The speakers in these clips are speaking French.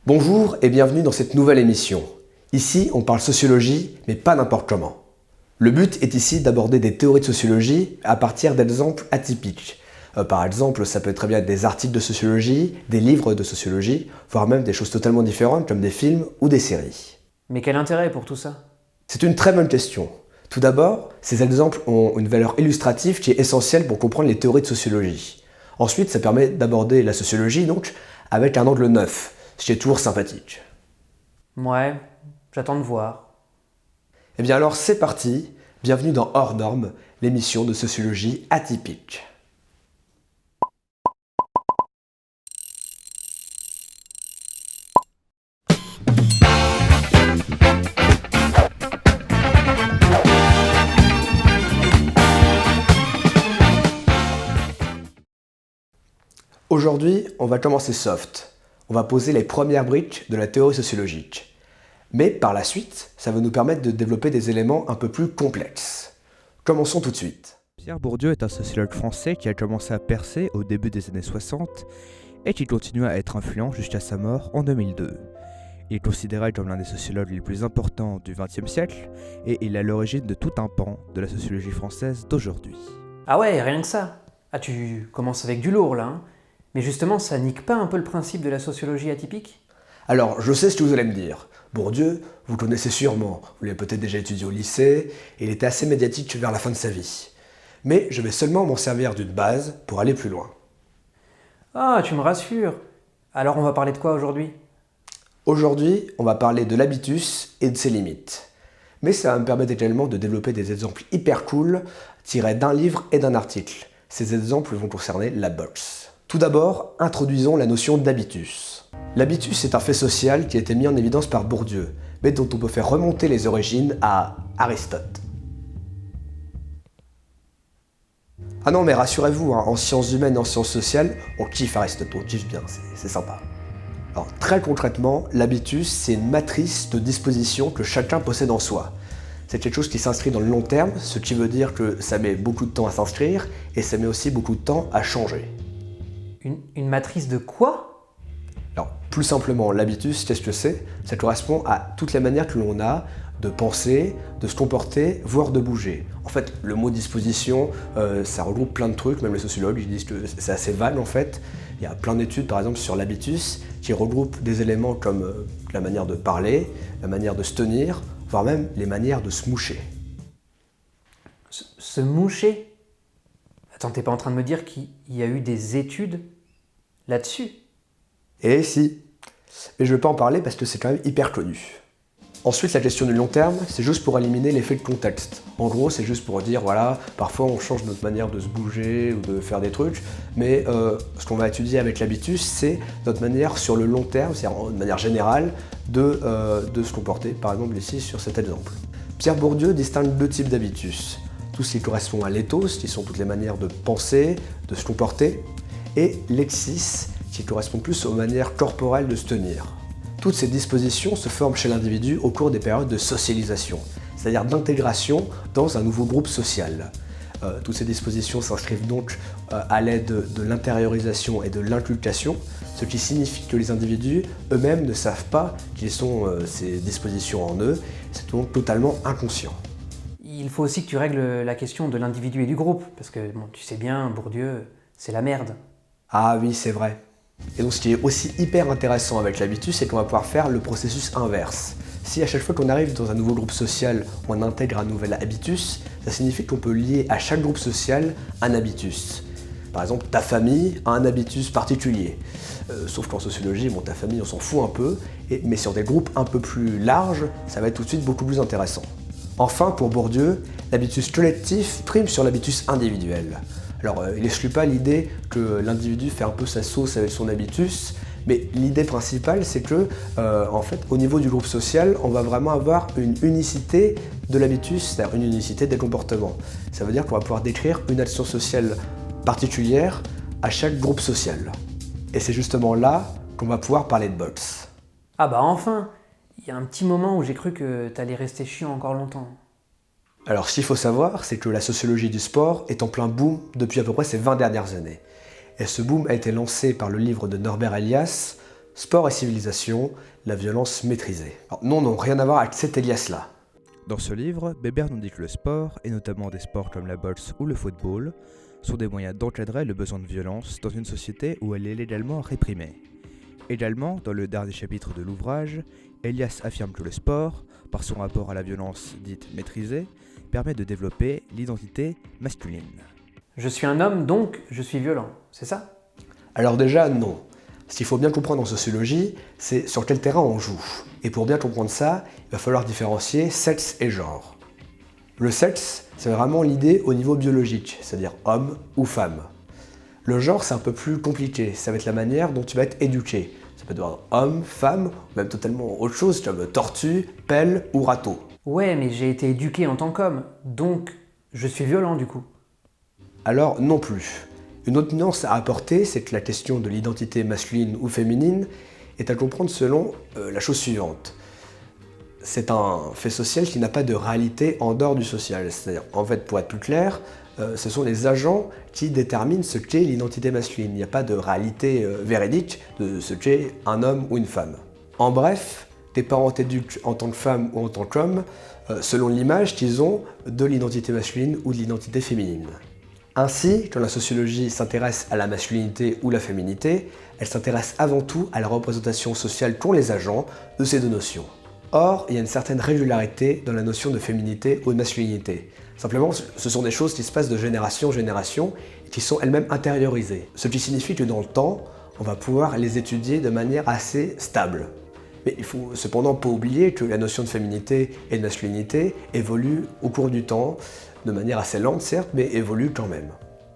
Bonjour et bienvenue dans cette nouvelle émission. Ici, on parle sociologie, mais pas n'importe comment. Le but est ici d'aborder des théories de sociologie à partir d'exemples atypiques. Par exemple, ça peut très bien être des articles de sociologie, des livres de sociologie, voire même des choses totalement différentes comme des films ou des séries. Mais quel intérêt pour tout ça? C'est une très bonne question. Tout d'abord, ces exemples ont une valeur illustrative qui est essentielle pour comprendre les théories de sociologie. Ensuite, ça permet d'aborder la sociologie donc avec un angle neuf, ce qui est toujours sympathique. Ouais, j'attends de voir. Eh bien alors c'est parti, bienvenue dans Hors Normes, l'émission de sociologie atypique. Aujourd'hui, on va commencer soft. On va poser les premières briques de la théorie sociologique. Mais par la suite, ça va nous permettre de développer des éléments un peu plus complexes. Commençons tout de suite. Pierre Bourdieu est un sociologue français qui a commencé à percer au début des années 60 et qui continue à être influent jusqu'à sa mort en 2002. Il est considéré comme l'un des sociologues les plus importants du XXe siècle et il est à l'origine de tout un pan de la sociologie française d'aujourd'hui. Ah ouais, rien que ça. Ah, tu commences avec du lourd là, hein. Mais justement, ça nique pas un peu le principe de la sociologie atypique? Alors, je sais ce que vous allez me dire. Bourdieu, vous le connaissez sûrement, vous l'avez peut-être déjà étudié au lycée, et il était assez médiatique vers la fin de sa vie. Mais je vais seulement m'en servir d'une base pour aller plus loin. Ah, tu me rassures. Alors on va parler de quoi aujourd'hui? Aujourd'hui, on va parler de l'habitus et de ses limites. Mais ça va me permettre également de développer des exemples hyper cool tirés d'un livre et d'un article. Ces exemples vont concerner la boxe. Tout d'abord, introduisons la notion d'habitus. L'habitus est un fait social qui a été mis en évidence par Bourdieu, mais dont on peut faire remonter les origines à Aristote. Ah non, mais rassurez-vous, en sciences humaines et en sciences sociales, on kiffe Aristote, on kiffe bien, c'est sympa. Alors très concrètement, l'habitus, c'est une matrice de dispositions que chacun possède en soi. C'est quelque chose qui s'inscrit dans le long terme, ce qui veut dire que ça met beaucoup de temps à s'inscrire, et ça met aussi beaucoup de temps à changer. Une matrice de quoi? Alors, plus simplement, l'habitus, qu'est-ce que c'est? Ça correspond à toutes les manières que l'on a de penser, de se comporter, voire de bouger. En fait, le mot disposition, ça regroupe plein de trucs, même les sociologues ils disent que c'est assez vague en fait. Il y a plein d'études, par exemple, sur l'habitus, qui regroupent des éléments comme la manière de parler, la manière de se tenir, voire même les manières de se moucher. Se moucher? Attends, t'es pas en train de me dire qu'il y a eu des études là-dessus? Et si, mais je ne vais pas en parler parce que c'est quand même hyper connu. Ensuite, la question du long terme, c'est juste pour éliminer l'effet de contexte. En gros, c'est juste pour dire, voilà, parfois on change notre manière de se bouger ou de faire des trucs, mais ce qu'on va étudier avec l'habitus, c'est notre manière sur le long terme, c'est-à-dire de manière générale, de se comporter, par exemple ici sur cet exemple. Pierre Bourdieu distingue deux types d'habitus. Tout ce qui correspond à l'éthos, qui sont toutes les manières de penser, de se comporter, et l'exis, qui correspond plus aux manières corporelles de se tenir. Toutes ces dispositions se forment chez l'individu au cours des périodes de socialisation, c'est-à-dire d'intégration dans un nouveau groupe social. Toutes ces dispositions s'inscrivent donc à l'aide de l'intériorisation et de l'inculcation, ce qui signifie que les individus eux-mêmes ne savent pas qu'ils ont ces dispositions en eux, c'est donc totalement inconscient. Il faut aussi que tu règles la question de l'individu et du groupe, parce que bon, tu sais bien, Bourdieu, c'est la merde. Ah oui, c'est vrai. Et donc ce qui est aussi hyper intéressant avec l'habitus, c'est qu'on va pouvoir faire le processus inverse. Si à chaque fois qu'on arrive dans un nouveau groupe social, on intègre un nouvel habitus, ça signifie qu'on peut lier à chaque groupe social un habitus. Par exemple, ta famille a un habitus particulier. Sauf qu'en sociologie, bon, ta famille, on s'en fout un peu, mais sur des groupes un peu plus larges, ça va être tout de suite beaucoup plus intéressant. Enfin, pour Bourdieu, l'habitus collectif prime sur l'habitus individuel. Alors, il n'exclut pas l'idée que l'individu fait un peu sa sauce avec son habitus, mais l'idée principale, c'est que, en fait, au niveau du groupe social, on va vraiment avoir une unicité de l'habitus, c'est-à-dire une unicité des comportements. Ça veut dire qu'on va pouvoir décrire une action sociale particulière à chaque groupe social. Et c'est justement là qu'on va pouvoir parler de boxe. Ah bah enfin! Il y a un petit moment où j'ai cru que t'allais rester chiant encore longtemps. Alors, ce qu'il faut savoir, c'est que la sociologie du sport est en plein boom depuis à peu près ces 20 dernières années. Et ce boom a été lancé par le livre de Norbert Elias, Sport et civilisation, la violence maîtrisée. Alors, non, rien à voir avec cet Elias-là. Dans ce livre, Bébert nous dit que le sport, et notamment des sports comme la boxe ou le football, sont des moyens d'encadrer le besoin de violence dans une société où elle est légalement réprimée. Également, dans le dernier chapitre de l'ouvrage, Elias affirme que le sport, par son rapport à la violence dite maîtrisée, permet de développer l'identité masculine. Je suis un homme, donc je suis violent, c'est ça? Alors déjà, non. Ce qu'il faut bien comprendre en sociologie, c'est sur quel terrain on joue. Et pour bien comprendre ça, il va falloir différencier sexe et genre. Le sexe, c'est vraiment l'idée au niveau biologique, c'est-à-dire homme ou femme. Le genre, c'est un peu plus compliqué, ça va être la manière dont tu vas être éduqué. Ça peut être homme, femme, ou même totalement autre chose, comme tortue, pelle ou râteau. Ouais, mais j'ai été éduqué en tant qu'homme, donc je suis violent du coup. Alors non plus. Une autre nuance à apporter, c'est que la question de l'identité masculine ou féminine est à comprendre selon la chose suivante. C'est un fait social qui n'a pas de réalité en dehors du social. C'est-à-dire, en fait, pour être plus clair, ce sont les agents qui déterminent ce qu'est l'identité masculine. Il n'y a pas de réalité véridique de ce qu'est un homme ou une femme. En bref, tes parents t'éduquent en tant que femme ou en tant qu'homme selon l'image qu'ils ont de l'identité masculine ou de l'identité féminine. Ainsi, quand la sociologie s'intéresse à la masculinité ou la féminité, elle s'intéresse avant tout à la représentation sociale qu'ont les agents de ces deux notions. Or, il y a une certaine régularité dans la notion de féminité ou de masculinité. Simplement, ce sont des choses qui se passent de génération en génération et qui sont elles-mêmes intériorisées. Ce qui signifie que dans le temps, on va pouvoir les étudier de manière assez stable. Mais il faut cependant pas oublier que la notion de féminité et de masculinité évolue au cours du temps, de manière assez lente certes, mais évolue quand même.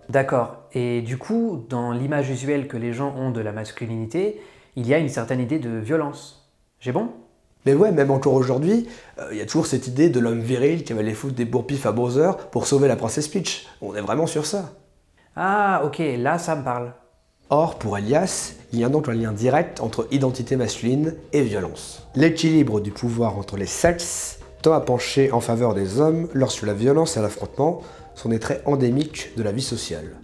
D'accord, et du coup, dans l'image usuelle que les gens ont de la masculinité, il y a une certaine idée de violence. J'ai bon? Mais ouais, même encore aujourd'hui, il y a toujours cette idée de l'homme viril qui va aller foutre des bourre-pifs à Bowser pour sauver la princesse Peach. On est vraiment sur ça. Ah, ok, là ça me parle. Or, pour Elias, il y a donc un lien direct entre identité masculine et violence. L'équilibre du pouvoir entre les sexes tend à pencher en faveur des hommes lorsque la violence et l'affrontement sont des traits endémiques de la vie sociale.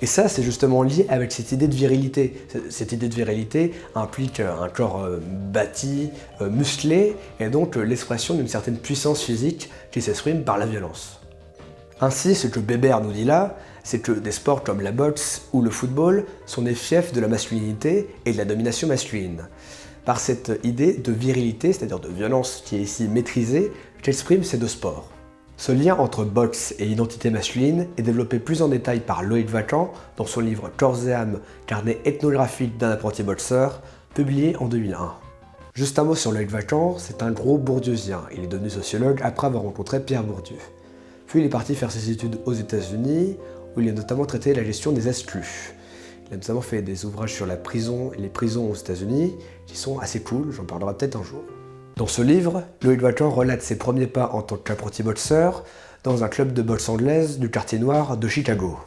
Et ça, c'est justement lié avec cette idée de virilité. Cette idée de virilité implique un corps bâti, musclé, et donc l'expression d'une certaine puissance physique qui s'exprime par la violence. Ainsi, ce que Bébert nous dit là, c'est que des sports comme la boxe ou le football sont des fiefs de la masculinité et de la domination masculine. Par cette idée de virilité, c'est-à-dire de violence qui est ici maîtrisée, qu'expriment ces deux sports. Ce lien entre boxe et identité masculine est développé plus en détail par Loïc Vacan dans son livre Corps et âme, carnet ethnographique d'un apprenti boxeur, publié en 2001. Juste un mot sur Loïc Vacan, c'est un gros bourdieusien. Il est devenu sociologue après avoir rencontré Pierre Bourdieu. Puis il est parti faire ses études aux États-Unis, où il a notamment traité la gestion des exclus. Il a notamment fait des ouvrages sur la prison et les prisons aux États-Unis, qui sont assez cool, j'en parlerai peut-être un jour. Dans ce livre, Loïc Vacan relate ses premiers pas en tant qu'apprenti boxeur dans un club de boxe anglaise du quartier noir de Chicago.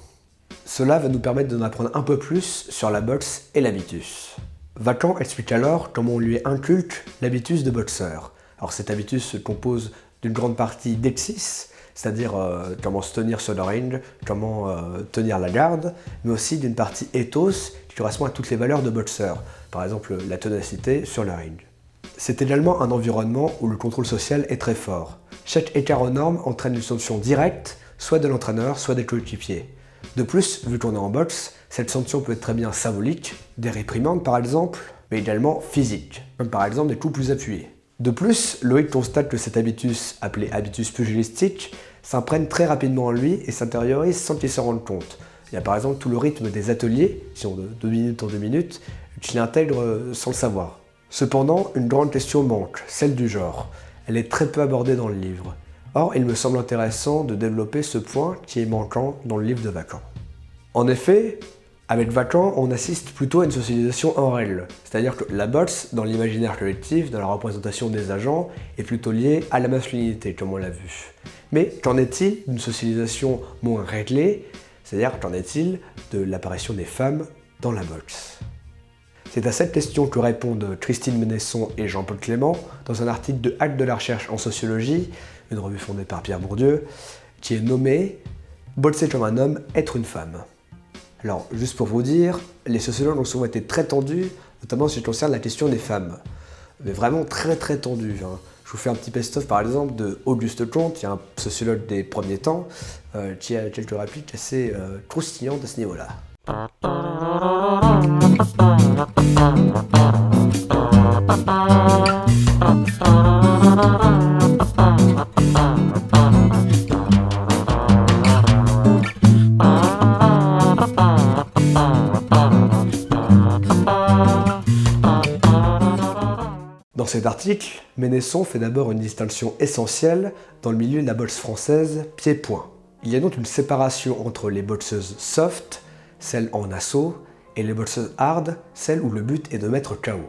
Cela va nous permettre d'en apprendre un peu plus sur la boxe et l'habitus. Vacan explique alors comment on lui inculque l'habitus de boxeur. Alors cet habitus se compose d'une grande partie d'exis, c'est-à-dire comment se tenir sur le ring, comment tenir la garde, mais aussi d'une partie ethos qui correspond à toutes les valeurs de boxeur, par exemple la ténacité sur le ring. C'est également un environnement où le contrôle social est très fort. Chaque écart aux normes entraîne une sanction directe, soit de l'entraîneur, soit des coéquipiers. De plus, vu qu'on est en boxe, cette sanction peut être très bien symbolique, des réprimandes par exemple, mais également physique, comme par exemple des coups plus appuyés. De plus, Loïc constate que cet habitus, appelé habitus pugilistique, s'imprègne très rapidement en lui et s'intériorise sans qu'il s'en rende compte. Il y a par exemple tout le rythme des ateliers, qui sont de 2 minutes en 2 minutes, qu'il intègre sans le savoir. Cependant, une grande question manque, celle du genre. Elle est très peu abordée dans le livre. Or, il me semble intéressant de développer ce point qui est manquant dans le livre de Vacan. En effet, avec Vacan, on assiste plutôt à une socialisation en règle, c'est-à-dire que la boxe, dans l'imaginaire collectif, dans la représentation des agents, est plutôt liée à la masculinité, comme on l'a vu. Mais qu'en est-il d'une socialisation moins réglée, c'est-à-dire qu'en est-il de l'apparition des femmes dans la boxe? C'est à cette question que répondent Christine Ménesson et Jean-Paul Clément dans un article de Actes de la recherche en sociologie, une revue fondée par Pierre Bourdieu, qui est nommé « Boxer comme un homme, être une femme ». Alors, juste pour vous dire, les sociologues ont souvent été très tendus notamment en ce qui concerne la question des femmes. Mais vraiment très très tendu. Je vous fais un petit best-of par exemple de Auguste Comte, qui est un sociologue des premiers temps, qui a quelques répliques assez croustillantes à ce niveau-là. Dans cet article, Ménesson fait d'abord une distinction essentielle dans le milieu de la boxe française pied-point. Il y a donc une séparation entre les boxeuses soft, celles en assaut, et les boxeuses hard, celles où le but est de mettre KO.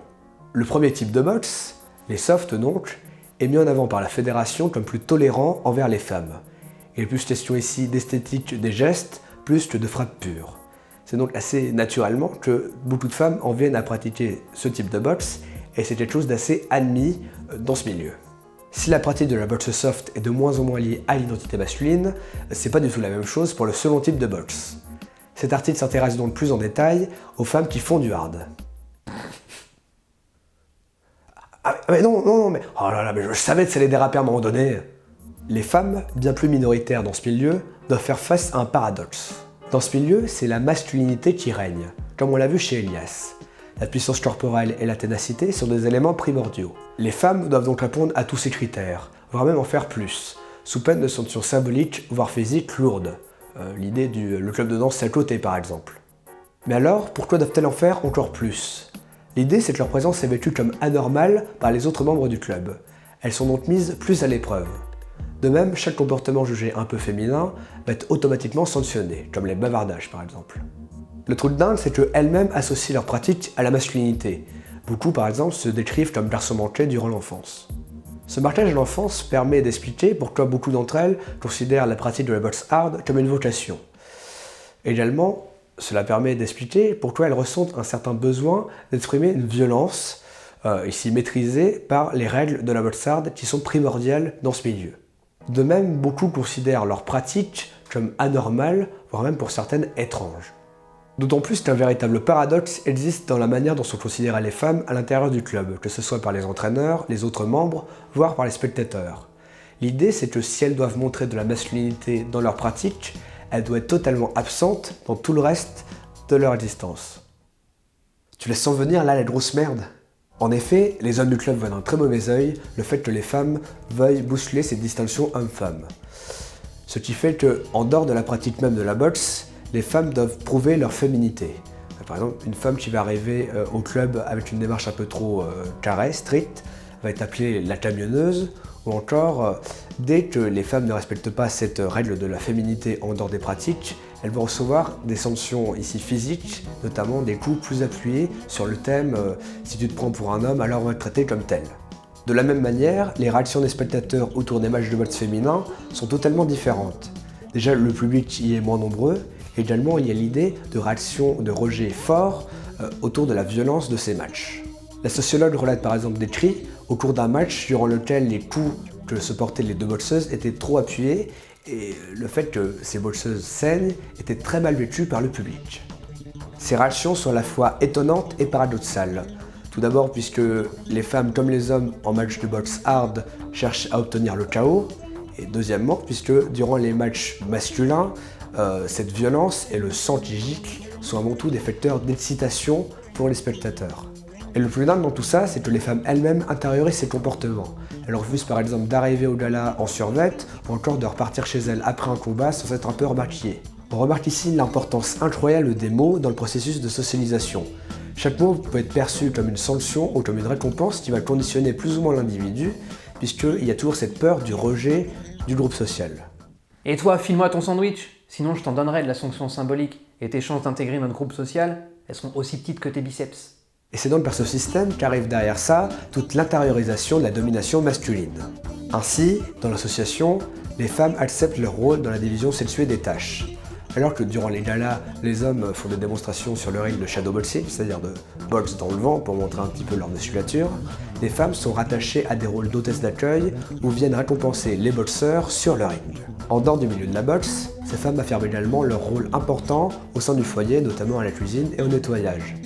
Le premier type de boxe, les soft donc, est mis en avant par la fédération comme plus tolérant envers les femmes. Il est plus question ici d'esthétique des gestes, plus que de frappe pure. C'est donc assez naturellement que beaucoup de femmes en viennent à pratiquer ce type de boxe, et c'est quelque chose d'assez admis dans ce milieu. Si la pratique de la boxe soft est de moins en moins liée à l'identité masculine, c'est pas du tout la même chose pour le second type de boxe. Cet article s'intéresse donc plus en détail aux femmes qui font du hard. Ah mais non, mais oh là là, mais je savais que ça allait déraper à un moment donné. Les femmes, bien plus minoritaires dans ce milieu, doivent faire face à un paradoxe. Dans ce milieu, c'est la masculinité qui règne, comme on l'a vu chez Elias. La puissance corporelle et la ténacité sont des éléments primordiaux. Les femmes doivent donc répondre à tous ces critères, voire même en faire plus, sous peine de sanctions symboliques, voire physiques lourdes. L'idée le club de danse à côté par exemple. Mais alors, pourquoi doivent-elles en faire encore plus? L'idée c'est que leur présence est vécue comme anormale par les autres membres du club. Elles sont donc mises plus à l'épreuve. De même, chaque comportement jugé un peu féminin va être automatiquement sanctionné, comme les bavardages par exemple. Le truc dingue, c'est qu'elles-mêmes associent leur pratique à la masculinité. Beaucoup, par exemple, se décrivent comme garçons manqués durant l'enfance. Ce marquage de l'enfance permet d'expliquer pourquoi beaucoup d'entre elles considèrent la pratique de la boxe hard comme une vocation. Également, cela permet d'expliquer pourquoi elles ressentent un certain besoin d'exprimer une violence, ici maîtrisée par les règles de la boxe hard qui sont primordiales dans ce milieu. De même, beaucoup considèrent leur pratique comme anormale, voire même pour certaines étranges. D'autant plus qu'un véritable paradoxe existe dans la manière dont sont considérées les femmes à l'intérieur du club, que ce soit par les entraîneurs, les autres membres, voire par les spectateurs. L'idée c'est que si elles doivent montrer de la masculinité dans leur pratique, elles doivent être totalement absentes dans tout le reste de leur existence. Tu les sens venir là, la grosse merde? En effet, les hommes du club voient d'un très mauvais œil le fait que les femmes veuillent bousculer cette distinction homme-femme. Ce qui fait que, en dehors de la pratique même de la boxe, les femmes doivent prouver leur féminité. Par exemple, une femme qui va arriver au club avec une démarche un peu trop carrée, stricte, va être appelée la camionneuse, ou encore, dès que les femmes ne respectent pas cette règle de la féminité en dehors des pratiques, elles vont recevoir des sanctions ici physiques, notamment des coups plus appuyés sur le thème si tu te prends pour un homme, alors on va te traiter comme tel. De la même manière, les réactions des spectateurs autour des matchs de boxe féminin sont totalement différentes. Déjà, le public y est moins nombreux. Également, il y a l'idée de réaction de rejet fort autour de la violence de ces matchs. La sociologue relate par exemple des cris au cours d'un match durant lequel les coups que se portaient les deux boxeuses étaient trop appuyés et le fait que ces boxeuses saignent était très mal vécu par le public. Ces réactions sont à la fois étonnantes et paradoxales. Tout d'abord puisque les femmes comme les hommes en match de boxe hard cherchent à obtenir le KO, et deuxièmement puisque durant les matchs masculins, cette violence et le sang qui gicle sont avant tout des facteurs d'excitation pour les spectateurs. Et le plus dingue dans tout ça, c'est que les femmes elles-mêmes intériorisent ces comportements. Elles refusent par exemple d'arriver au gala en survêt ou encore de repartir chez elles après un combat sans être un peu remaquillées. On remarque ici l'importance incroyable des mots dans le processus de socialisation. Chaque mot peut être perçu comme une sanction ou comme une récompense qui va conditionner plus ou moins l'individu, puisqu'il y a toujours cette peur du rejet du groupe social. Et toi, file-moi ton sandwich, sinon je t'en donnerai de la sanction symbolique. Et tes chances d'intégrer notre groupe social, elles sont aussi petites que tes biceps. Et c'est donc par ce système qu'arrive derrière ça toute l'intériorisation de la domination masculine. Ainsi, dans l'association, les femmes acceptent leur rôle dans la division sexuée des tâches. Alors que durant les galas, les hommes font des démonstrations sur le ring de shadowboxing, c'est-à-dire de boxe dans le vent pour montrer un petit peu leur musculature, les femmes sont rattachées à des rôles d'hôtesses d'accueil ou viennent récompenser les boxeurs sur le ring. En dehors du milieu de la boxe, ces femmes affirment également leur rôle important au sein du foyer, notamment à la cuisine et au nettoyage.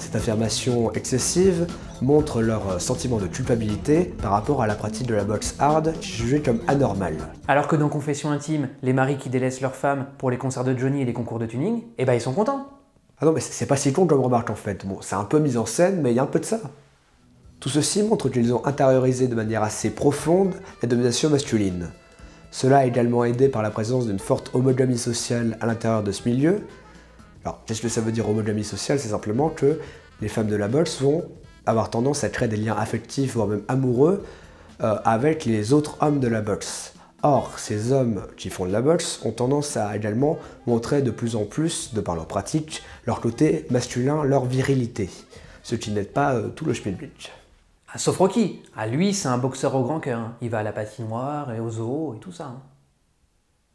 Cette affirmation excessive montre leur sentiment de culpabilité par rapport à la pratique de la boxe hard, jugée comme anormale. Alors que dans Confession intime, les maris qui délaissent leurs femmes pour les concerts de Johnny et les concours de tuning, eh ben ils sont contents. Ah non, mais c'est pas si con comme remarque en fait. Bon, c'est un peu mis en scène, mais il y a un peu de ça. Tout ceci montre qu'ils ont intériorisé de manière assez profonde la domination masculine. Cela est également aidé par la présence d'une forte homogamie sociale à l'intérieur de ce milieu. Alors, qu'est-ce que ça veut dire homogamie sociale? C'est simplement que les femmes de la boxe vont avoir tendance à créer des liens affectifs, voire même amoureux, avec les autres hommes de la boxe. Or, ces hommes qui font de la boxe ont tendance à également montrer de plus en plus, de par leur pratique, leur côté masculin, leur virilité. Ce qui n'aide pas tout le schmilblick. Ah, sauf Rocky. Ah, lui, c'est un boxeur au grand cœur. Il va à la patinoire et au zoo et tout ça.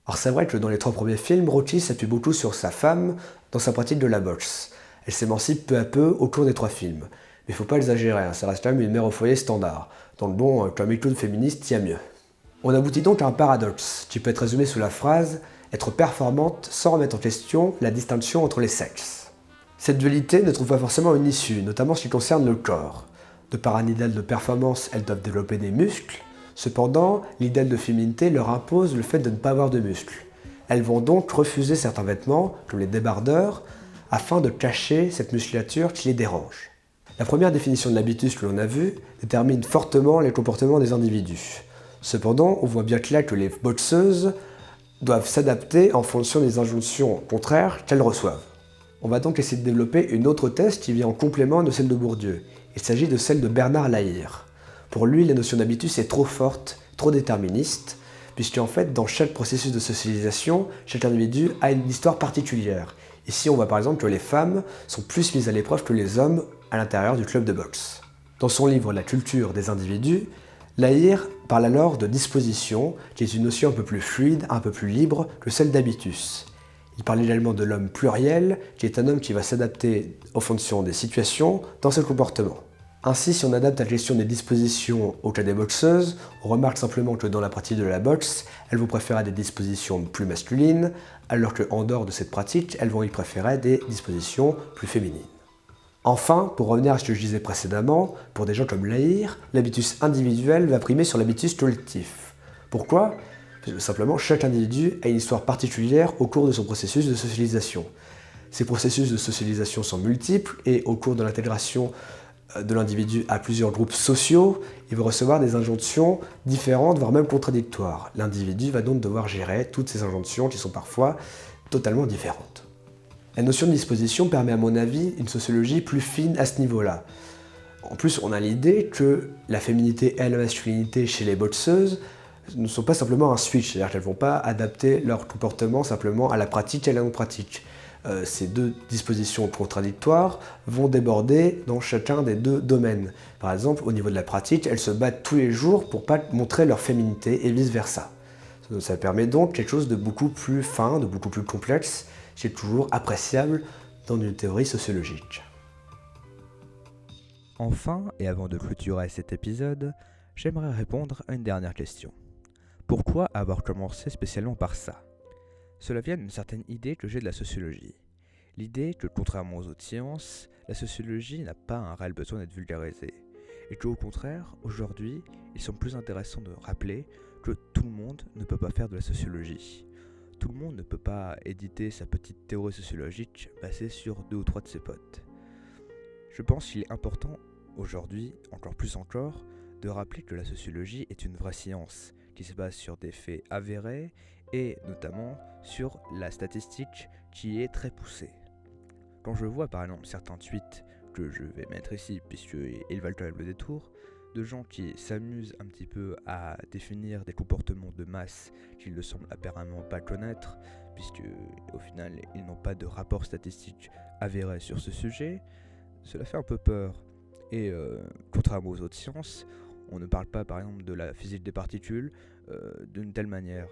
Alors c'est vrai que dans les 3 premiers films, Rocky s'appuie beaucoup sur sa femme dans sa pratique de la boxe. Elle s'émancipe peu à peu au cours des 3 films. Mais faut pas exagérer, ça reste quand même une mère au foyer standard. Dans le bon, comme icône féministe, il y a mieux. On aboutit donc à un paradoxe, qui peut être résumé sous la phrase « être performante sans remettre en question la distinction entre les sexes ». Cette dualité ne trouve pas forcément une issue, notamment en ce qui concerne le corps. De par un idéal de performance, elles doivent développer des muscles. Cependant, l'idéal de féminité leur impose le fait de ne pas avoir de muscles. Elles vont donc refuser certains vêtements, comme les débardeurs, afin de cacher cette musculature qui les dérange. La première définition de l'habitus que l'on a vue détermine fortement les comportements des individus. Cependant, on voit bien que là que les boxeuses doivent s'adapter en fonction des injonctions contraires qu'elles reçoivent. On va donc essayer de développer une autre thèse qui vient en complément de celle de Bourdieu. Il s'agit de celle de Bernard Lahire. Pour lui, la notion d'habitus est trop forte, trop déterministe, puisqu'en fait, dans chaque processus de socialisation, chaque individu a une histoire particulière. Ici, on voit par exemple que les femmes sont plus mises à l'épreuve que les hommes à l'intérieur du club de boxe. Dans son livre La culture des individus, Lahire parle alors de disposition, qui est une notion un peu plus fluide, un peu plus libre que celle d'habitus. Il parle également de l'homme pluriel, qui est un homme qui va s'adapter en fonction des situations dans ses comportements. Ainsi, si on adapte la gestion des dispositions au cas des boxeuses, on remarque simplement que dans la pratique de la boxe, elles vont préférer des dispositions plus masculines, alors qu'en dehors de cette pratique, elles vont y préférer des dispositions plus féminines. Enfin, pour revenir à ce que je disais précédemment, pour des gens comme Lahire, l'habitus individuel va primer sur l'habitus collectif. Pourquoi ? Parce que simplement, chaque individu a une histoire particulière au cours de son processus de socialisation. Ces processus de socialisation sont multiples et au cours de l'intégration de l'individu à plusieurs groupes sociaux, il va recevoir des injonctions différentes, voire même contradictoires. L'individu va donc devoir gérer toutes ces injonctions qui sont parfois totalement différentes. La notion de disposition permet à mon avis une sociologie plus fine à ce niveau-là. En plus, on a l'idée que la féminité et la masculinité chez les boxeuses ne sont pas simplement un switch, c'est-à-dire qu'elles ne vont pas adapter leur comportement simplement à la pratique et à la non-pratique. Ces 2 dispositions contradictoires vont déborder dans chacun des 2 domaines. Par exemple, au niveau de la pratique, elles se battent tous les jours pour ne pas montrer leur féminité et vice-versa. Ça permet donc quelque chose de beaucoup plus fin, de beaucoup plus complexe, qui est toujours appréciable dans une théorie sociologique. Enfin, et avant de clôturer cet épisode, j'aimerais répondre à une dernière question. Pourquoi avoir commencé spécialement par ça ? Cela vient d'une certaine idée que j'ai de la sociologie. L'idée que, contrairement aux autres sciences, la sociologie n'a pas un réel besoin d'être vulgarisée. Et qu'au contraire, aujourd'hui, il semble plus intéressant de rappeler que tout le monde ne peut pas faire de la sociologie. Tout le monde ne peut pas éditer sa petite théorie sociologique basée sur 2 ou 3 de ses potes. Je pense qu'il est important, aujourd'hui, encore plus encore, de rappeler que la sociologie est une vraie science, qui se base sur des faits avérés et notamment sur la statistique qui est très poussée. Quand je vois par exemple certains tweets que je vais mettre ici puisqu'ils valent quand même le détour, de gens qui s'amusent un petit peu à définir des comportements de masse qu'ils ne semblent apparemment pas connaître, puisque au final ils n'ont pas de rapport statistique avéré sur ce sujet, cela fait un peu peur. Et contrairement aux autres sciences, on ne parle pas par exemple de la physique des particules d'une telle manière.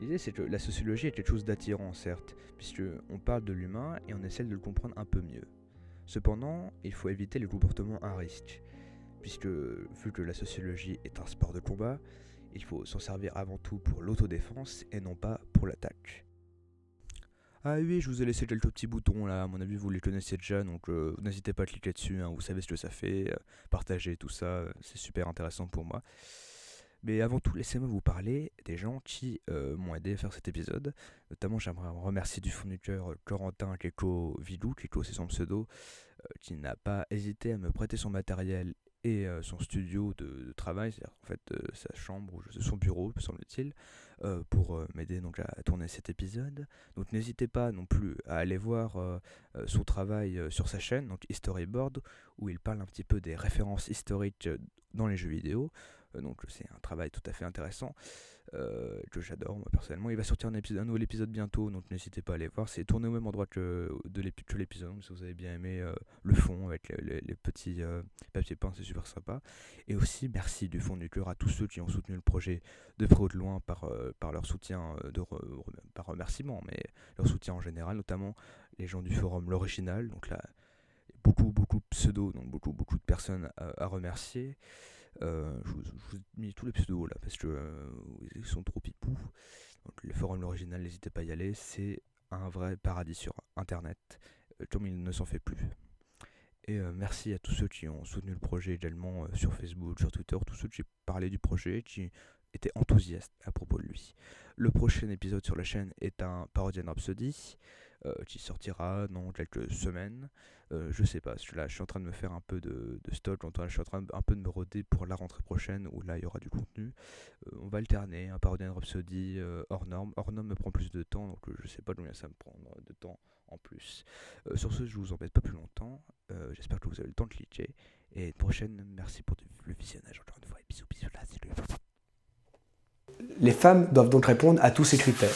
L'idée c'est que la sociologie est quelque chose d'attirant certes, puisqu'on parle de l'humain et on essaie de le comprendre un peu mieux. Cependant, il faut éviter les comportements à risque, puisque vu que la sociologie est un sport de combat, il faut s'en servir avant tout pour l'autodéfense et non pas pour l'attaque. Ah oui, je vous ai laissé quelques petits boutons là, à mon avis vous les connaissez déjà, donc n'hésitez pas à cliquer dessus, hein, vous savez ce que ça fait, partager tout ça, c'est super intéressant pour moi. Mais avant tout, laissez-moi vous parler des gens qui m'ont aidé à faire cet épisode. Notamment, j'aimerais remercier du fond du cœur Corentin Keko Vidou, Keko c'est son pseudo, qui n'a pas hésité à me prêter son matériel et son studio de travail, c'est-à-dire en fait sa chambre, ou son bureau, me semble-t-il, pour m'aider donc à tourner cet épisode. Donc n'hésitez pas non plus à aller voir son travail sur sa chaîne, donc Historyboard, où il parle un petit peu des références historiques dans les jeux vidéo. Donc c'est un travail tout à fait intéressant que j'adore moi personnellement. Il va sortir un nouvel épisode bientôt, donc n'hésitez pas à aller voir. C'est tourné au même endroit que l'épisode, donc si vous avez bien aimé le fond avec les petits papiers peints, c'est super sympa. Et aussi merci du fond du cœur à tous ceux qui ont soutenu le projet de près ou de loin par leur soutien, par remerciement, mais leur soutien en général, notamment les gens du forum L'Original, donc là beaucoup de pseudos, donc beaucoup de personnes à remercier. Je vous ai mis tous les pseudos là parce que ils sont trop pipous. Donc le forum L'Original, n'hésitez pas à y aller, c'est un vrai paradis sur internet, comme il ne s'en fait plus. Et merci à tous ceux qui ont soutenu le projet également sur Facebook, sur Twitter, tous ceux qui parlaient du projet, qui étaient enthousiastes à propos de lui. Le prochain épisode sur la chaîne est un Parodian Rhapsody qui sortira dans quelques semaines. Je sais pas, parce que là je suis en train de me faire un peu de stock, je suis en train un peu de me roder pour la rentrée prochaine où là il y aura du contenu. On va alterner un Parodian Rhapsody hors norme. Hors norme me prend plus de temps, donc je sais pas combien ça me prend de temps en plus. Sur ce, je vous embête pas plus longtemps. J'espère que vous avez le temps de cliquer. Et prochaine, merci pour le visionnage encore une fois. Et bisous là, salut. Les femmes doivent donc répondre à tous ces critères.